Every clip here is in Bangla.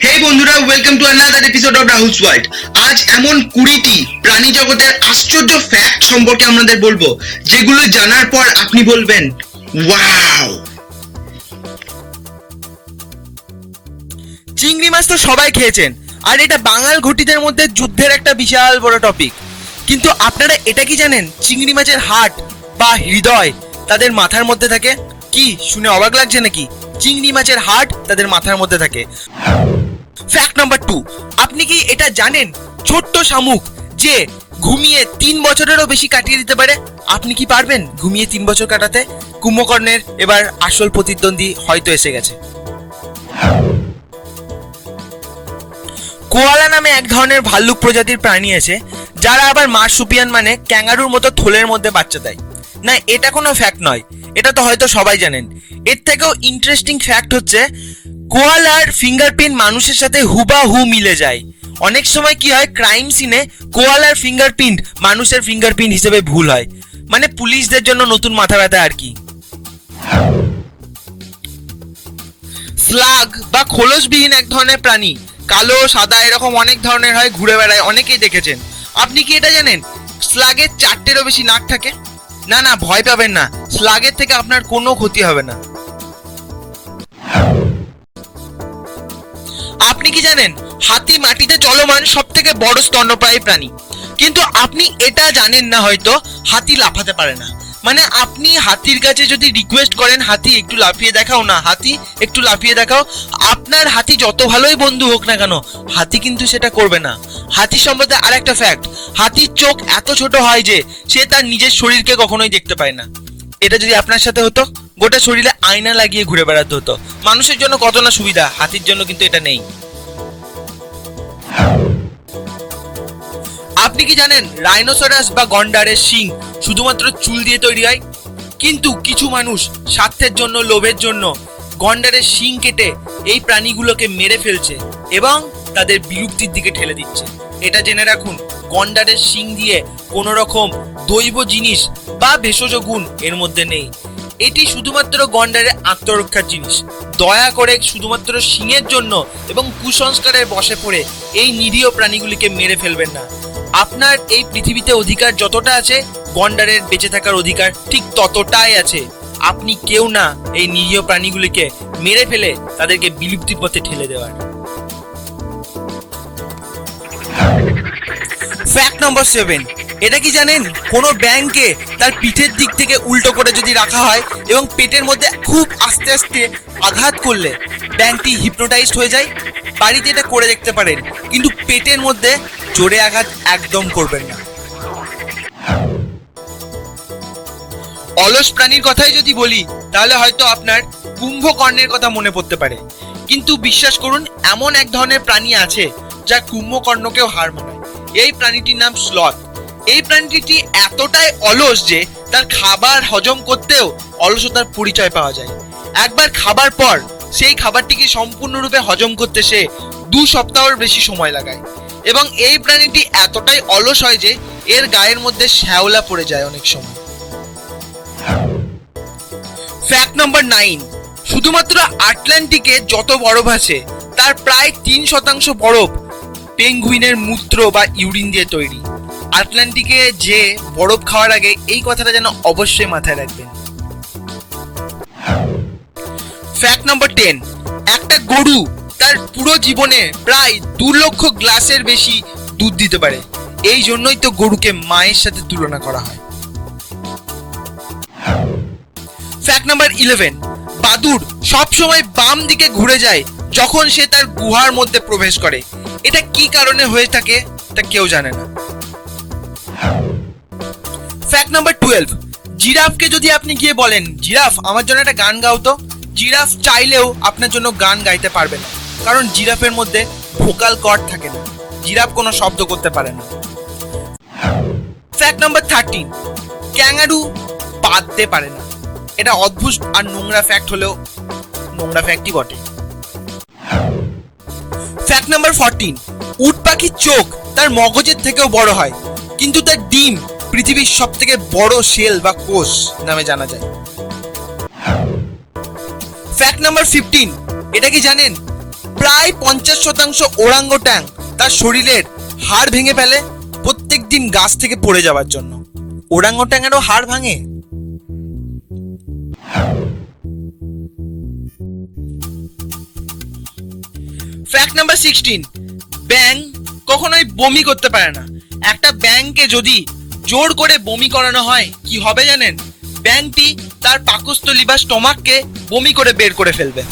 হেই বন্ধুরা, welcome to another episode of Rahul's world. আজ এমন 20টি প্রাণী জগতের আশ্চর্য ফ্যাক্ট সম্পর্কে আমাদের বলবো, যেগুলো জানার পর আপনি বলবেন ওয়াও। চিংড়ি মাছ তো সবাই খেয়েছেন, আর এটা বাঙাল ঘটিদের মধ্যে যুদ্ধের একটা বিশাল বড় টপিক। কিন্তু আপনারা এটা কি জানেন, চিংড়ি মাছের হার্ট বা হৃদয় তাদের মাথার মধ্যে থাকে? কি শুনে অবাক লাগছে নাকি? চিংড়ি মাছের হার্ট তাদের মাথার মধ্যে থাকে। ফ্যাক্ট নাম্বার 2, আপনি কি এটা জানেন ছোট্ট শামুক যে ঘুমিয়ে 3 বছরেরও বেশি কাটিয়ে দিতে পারে? আপনি কি পারবেন ঘুমিয়ে 3 বছর কাটাতে? কুম্ভকর্ণের এবার আসল প্রতিদ্বন্দ্বী হয়তো এসে গেছে। কোয়ালা নামে এক ধরনের ভাল্লুক প্রজাতির প্রাণী আছে, যারা আবার মার্সুপিয়ান মানে ক্যাঙ্গারুর মতো থলের মধ্যে বাচ্চা দেয়। না, এটা কোনো ফ্যাক্ট নয়, এটা তো হয়তো সবাই জানেন। এর থেকেও ইন্টারেস্টিং ফ্যাক্ট হচ্ছে কোয়ালার ফিঙ্গারপ্রিন্ট মানুষের সাথে হুবাহু মিলে যায়। অনেক সময় কি হয়, ক্রাইম সিনে কোয়ালার ফিঙ্গারপ্রিন্ট মানুষের ফিঙ্গারপ্রিন্ট হিসেবে ভুল হয়। মানে পুলিশদের জন্য নতুন মাথা ব্যথা আর কি। স্লাগ বা খোলসবিহীন এক ধরনের প্রাণী, কালো সাদা এরকম অনেক ধরনের হয়, ঘুরে বেড়ায়, অনেকেই দেখেছেন। আপনি কি এটা জানেন স্লাগের 4টেরও বেশি নাক থাকে? না না, ভয় পাবেন না, স্লাগের থেকে আপনার কোনো ক্ষতি হবে না। আপনি কি জানেন হাতি মাটিতে চলমান সব থেকে বড় স্তন্যপায়ী প্রাণী? কিন্তু আপনি এটা জানেন না হয়তো, হাতি লাফাতে পারে না। মানে আপনি হাতির কাছে যদি রিকোয়েস্ট করেন, হাতি একটু লাফিয়ে দেখাও না, হাতি একটু লাফিয়ে দেখাও, আপনার হাতি যত ভালোই বন্ধু হোক না কেন, হাতি কিন্তু সেটা করবে না। হাতি সম্বন্ধে আর একটা ফ্যাক্ট, হাতির চোখ এত ছোট হয় যে সে তার নিজের শরীরকে কখনোই দেখতে পায় না। এটা যদি আপনার সাথে হতো, গোটা শরীরে আয়না লাগিয়ে ঘুরে বেড়াতে হতো। মানুষের জন্য কত না সুবিধা, হাতির জন্য কিন্তু এটা নেই। আপনি কি জানেন রাইনোসরাস বা গন্ডারের শিং শুধুমাত্র চুল দিয়ে তৈরি হয়? কিন্তু কিছু মানুষ স্বার্থের জন্য, লোভের জন্য গন্ডারের শিং কেটে এই প্রাণীগুলোকে মেরে ফেলছে এবং তাদের বিলুপ্তির দিকে ঠেলে দিচ্ছে। এটা জেনে রাখুন, গন্ডারের শিং দিয়ে কোনো রকম দৈব জিনিস বা ভেষজ গুণ এর মধ্যে নেই। এটি শুধুমাত্র গন্ডারের আত্মরক্ষার জিনিস। দয়া করে শুধুমাত্র শিংয়ের জন্য এবং কুসংস্কারের বশে পড়ে এই নিরীহ প্রাণীগুলিকে মেরে ফেলবেন না। আপনার এই পৃথিবীতে অধিকার যতটা আছে, গন্ডারের বেঁচে থাকার অধিকার ঠিক ততটাই আছে। আপনি কেউ না এই নিরীহ প্রাণীগুলিকে মেরে ফেলে তাদেরকে বিলুপ্তির পথে ঠেলে দেওয়ার। ফ্যাক্ট নম্বর 7, এটা কি জানেন কোনো ব্যাঙকে তার পিঠের দিক থেকে উল্টো করে যদি রাখা হয় এবং পেটের মধ্যে খুব আস্তে আস্তে আঘাত করলে ব্যাঙটি হিপনোটাইজড হয়ে যায়? বাড়িতে এটা করে দেখতে পারেন, কিন্তু পেটের মধ্যে জোরে আঘাত একদম করবেন না। অলস প্রাণীর কথাই যদি বলি, তাহলে হয়তো আপনার কুম্ভকর্ণের কথা মনে পড়তে পারে। কিন্তু বিশ্বাস করুন, এমন এক ধরনের প্রাণী আছে যা কুম্ভকর্ণকেও হার মানায়। এই প্রাণীটির নাম স্লথ। এই প্রাণীটি এতটাই অলস যে তার খাবার হজম করতেও অলসতার পরিচয় পাওয়া যায়। একবার খাবার পর সেই খাবারটিকে সম্পূর্ণরূপে হজম করতে সে 2 সপ্তাহের বেশি সময় লাগায়। এবং এই প্রাণীটি এতটাই অলস হয় যে এর গায়ের মধ্যে শ্যাওলা পড়ে যায় অনেক সময়। ফ্যাক্ট নাম্বার 9, শুধুমাত্র আটলান্টিকে যত বরফ আছে তার প্রায় 3% বরফ পেঙ্গুইনের মূত্র বা ইউরিন দিয়ে তৈরি। আটলান্টিকে যে বরফ খাওয়ার আগে এই কথাটা যেন অবশ্যই মাথায় রাখবেন। ফ্যাক্ট নাম্বার 10, একটা গরু তার পুরো জীবনে প্রায় 2 লক্ষ গ্লাসের বেশি দুধ দিতে পারে। এই জন্যই তো গরুকে মায়ের সাথে তুলনা করা হয়। ফ্যাক্ট নাম্বার 11, বাদুড় সবসময় বাম দিকে ঘুরে যায় যখন সে তার গুহার মধ্যে প্রবেশ করে। এটা কি কারণে হয়ে থাকে তা কেউ জানে না। ফ্যাক্ট নাম্বার 12, জিরাফকে যদি আপনি গিয়ে বলেন, জিরাফ আমার জন্য একটা গান গাও তো, জিরাফ চাইলেও আপনার জন্য গান গাইতে পারবে না, কারণ জিরাফের মধ্যে ভোকাল কর্ড থাকে না, জিরাফ কোনো শব্দ করতে পারে না। ফ্যাক্ট নাম্বার 13, ক্যাঙ্গারু বাঁধতে পারে না। এটা অদ্ভুত আর নোংরা ফ্যাক্ট হলেও নোংরা ফ্যাক্টই বটে। ফ্যাক্ট নাম্বার 14, উট পাখির চোখ তার মগজের থেকেও বড় হয়, কিন্তু তার ডিম পৃথিবীর সব থেকে বড় সেল বা কোষ নামে জানা যায়। ফ্যাক্ট নাম্বার 15, এটা কি জানেন প্রায় 50% ওরাঙ্গোট্যাং তার শরীরের হাড় ভেঙে ফেলে প্রত্যেকদিন গাছ থেকে পড়ে যাওয়ার জন্য। ওরাঙ্গোট্যাংয়েরও হাড় ভাঙে। ফ্যাক্ট নাম্বার 16, ব্যাঙ কখনোই বমি করতে পারে না। একটা ব্যাঙকে যদি জোর করে বমি করানো হয় কি হবে জানেন? ব্যাঙটি তার পাকস্থলী বা স্টমাককে বমি করে বের করে ফেলবে।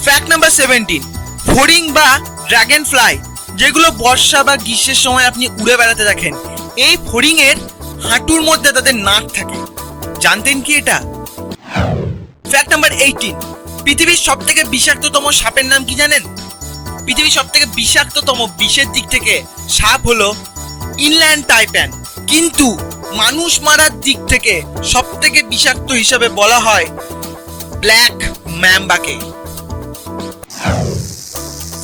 ফ্যাক্ট নাম্বার 17, ফড়িং বা ড্রাগন ফ্লাই যেগুলো বর্ষা বা গ্রীষ্মের সময় আপনি উড়ে বেড়াতে দেখেন, এই ফড়িং এর হাঁটুর মধ্যে তাদের নাক থাকে। জানতেন কি এটা? ফ্যাক্ট নাম্বার 18, পৃথিবীর সব থেকে বিষাক্ততম সাপের নাম কি জানেন? পৃথিবীর সব থেকে বিষাক্ততম বিষের দিক থেকে সাপ হলো ইনল্যান্ড টাইপ্যান, কিন্তু মানুষ মারার দিক থেকে সব থেকে বিষাক্ত হিসাবে বলা হয় ব্ল্যাক ম্যাম্বাকে।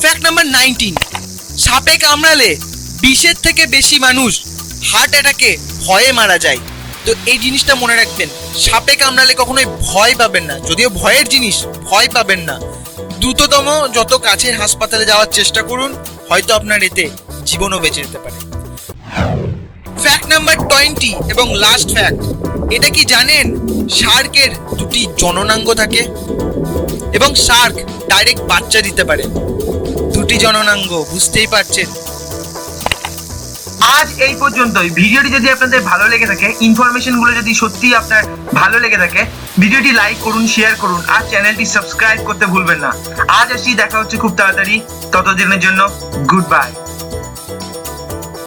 ফ্যাক্ট নাম্বার 19, সাপে কামড়ালে 20-এর থেকে বেশি মানুষ হার্ট অ্যাটাকে ভয়ে মারা যায়। তো এই জিনিসটা মনে রাখবেন, সাপে কামড়ালে কখনোই ভয় পাবেন না, যদিও ভয়ের জিনিস, ভয় পাবেন না। দ্রুততম যত কাছের হাসপাতালে যাওয়ার চেষ্টা করুন, হয়তো আপনার এতে জীবনও বেঁচে যেতে পারে। ফ্যাক্ট নাম্বার 20 এবং লাস্ট ফ্যাক্ট, এটা কি জানেন শার্কের 2টি জননাঙ্গ থাকে এবং শার্ক ডাইরেক্ট বাচ্চা দিতে পারে। 2টি জননাঙ্গ, বুঝতেই পারছেন। আজ এই পর্যন্তই। ভিডিওটি যদি আপনাদের ভালো লেগে থাকে, ইনফরমেশনগুলো যদি সত্যি আপনার ভালো লেগে থাকে, ভিডিওটি লাইক করুন, শেয়ার করুন আর চ্যানেলটি সাবস্ক্রাইব করতে ভুলবেন না। আজ আসি, দেখা হচ্ছে খুব তাড়াতাড়ি। ততদিনের জন্য গুড বাই।